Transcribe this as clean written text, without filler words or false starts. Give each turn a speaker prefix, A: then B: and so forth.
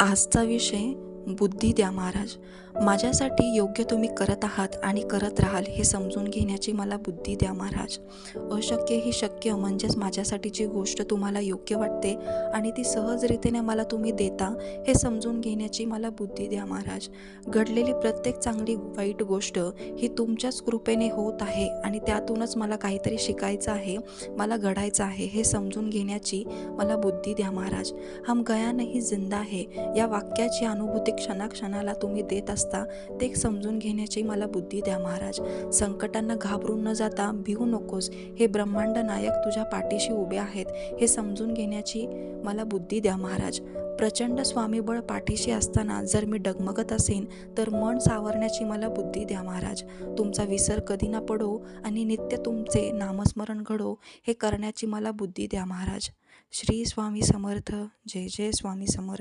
A: आजचा विषय बुद्धी द्या महाराज. माझ्यासाठी योग्य तुम्ही करत आहात आणि करत राहाल हे समजून घेण्याची मला बुद्धी द्या महाराज. अशक्य ही शक्य म्हणजेच माझ्यासाठी जी गोष्ट तुम्हाला योग्य वाटते आणि ती सहजरीतीने मला तुम्ही देता हे समजून घेण्याची मला बुद्धी द्या महाराज. घडलेली प्रत्येक चांगली वाईट गोष्ट ही तुमच्याच कृपेने होत आहे आणि त्यातूनच मला काहीतरी शिकायचं आहे, मला घडायचं आहे हे समजून घेण्याची मला बुद्धी द्या महाराज. हम गया नहीं जिंदा है या वाक्याची अनुभूती क्षणाक्षणाला तुम्ही देत असता ते समजून घेण्याची मला बुद्धी द्या महाराज. संकटांना घाबरून न जाता भिवू नकोस, हे ब्रह्मांड नायक तुझ्या पाठीशी उभे आहेत हे समजून घेण्याची मला बुद्धी द्या महाराज. प्रचंड स्वामीबळ पाठीशी असताना जर मी डगमगत असेन तर मन सावरण्याची मला बुद्धी द्या महाराज. तुमचा विसर कधी ना पडो आणि नित्य तुमचे नामस्मरण घडो हे करण्याची मला बुद्धी द्या महाराज. श्री स्वामी समर्थ. जय जय स्वामी समर्थ.